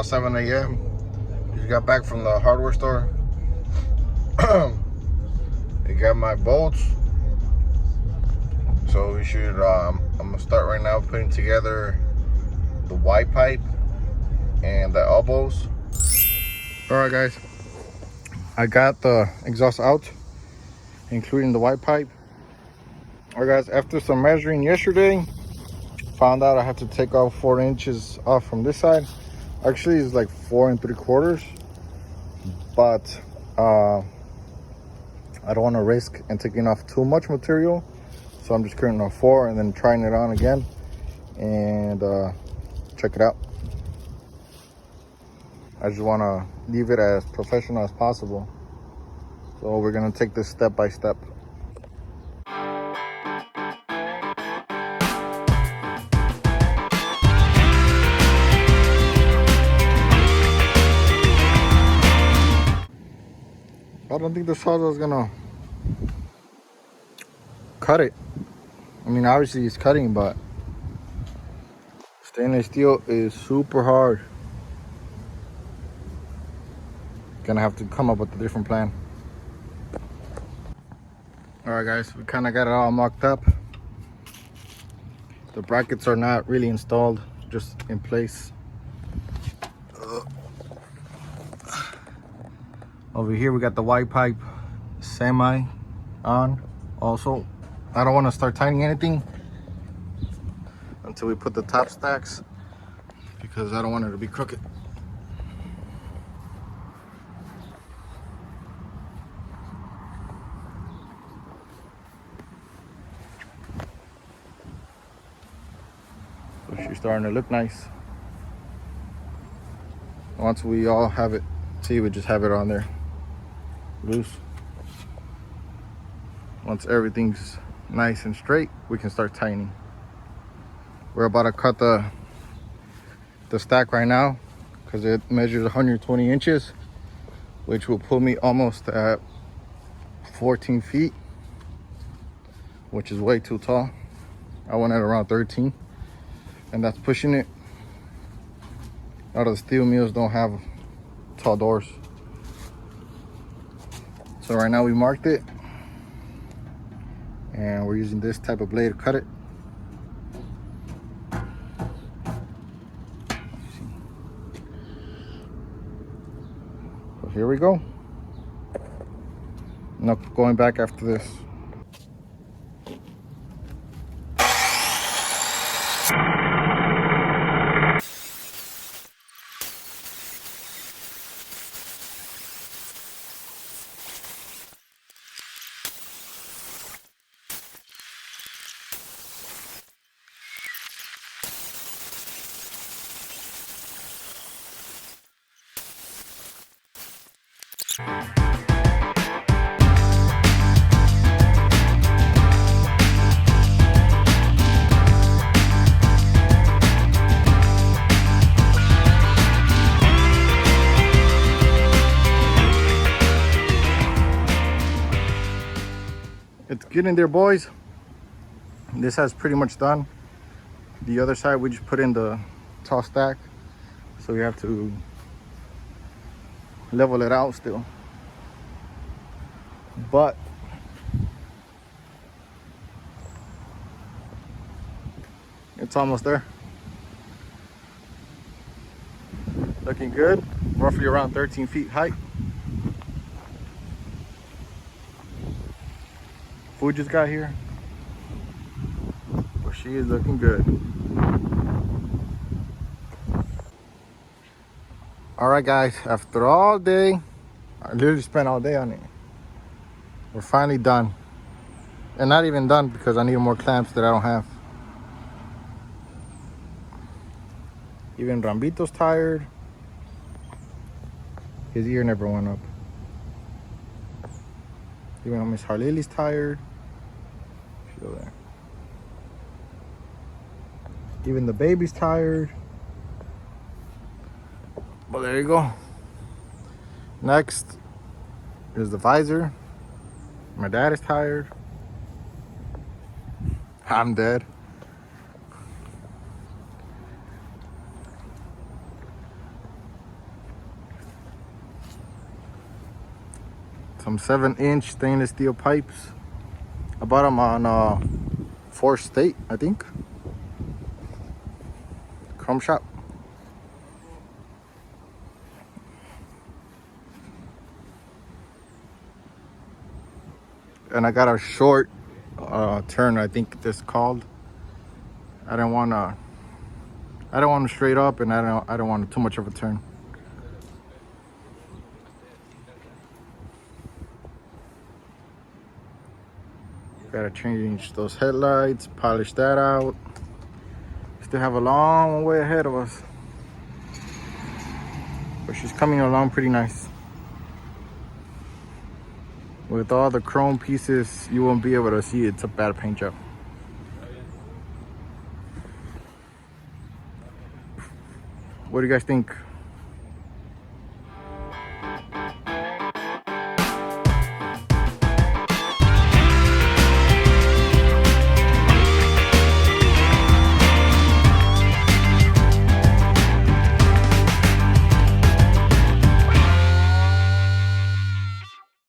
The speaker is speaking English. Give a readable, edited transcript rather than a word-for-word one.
7 a.m. Just got back from the hardware store. I got my bolts. So we should, I'm gonna start right now putting together the Y pipe and the elbows. All right, guys. I got the exhaust out, including the Y pipe. All right, guys, after some measuring yesterday, found out I have to take off 4 inches off from this side. Actually, it's like 4 3/4, but I don't want to risk and taking off too much material, so I'm just cutting off 4 and then trying it on again and check it out. I just want to leave it as professional as possible, so we're gonna take this step by step. I don't think the sawzall is gonna cut it. I mean, obviously it's cutting, but stainless steel is super hard. Gonna have to come up with a different plan. All right, guys, we kind of got it all mocked up. The brackets are not really installed, just in place. Over here we got the Y pipe semi on. Also, I don't want to start tightening anything until we put the top stacks, because I don't want it to be crooked. So she's starting to look nice. Once we all have it, see, we just have it on there loose. Once everything's nice and straight, we can start tightening. We're about to cut the stack right now, because it measures 120 inches, which will put me almost at 14 feet, which is way too tall. I went at around 13, and that's pushing it. A lot of the steel mills don't have tall doors. So right now we marked it, and we're using this type of blade to cut it. So here we go. Now going back after this. It's getting there, boys. This has pretty much done. The other side we just put in the tall stack, so we have to level it out still, but it's almost there. Looking good. Roughly around 13 feet height. Food just got here, but she is looking good. All right, guys, after all day, I literally spent all day on it. We're finally done. And not even done, because I need more clamps that I don't have. Even Rambito's tired. His ear never went up. Even Miss Harlily's tired. She's over there. Even the baby's tired. Well, there you go. Next is the visor. My dad is tired. I'm dead. Some 7-inch stainless steel pipes. I bought them on 4th State, I think. Chrome shop. And I got a short turn, I think this called. I don't want to straight up, and I don't want too much of a turn. Gotta change those headlights, polish that out. Still have a long way ahead of us, but she's coming along pretty nice. With all the chrome pieces, you won't be able to see it's a bad paint job. What do you guys think?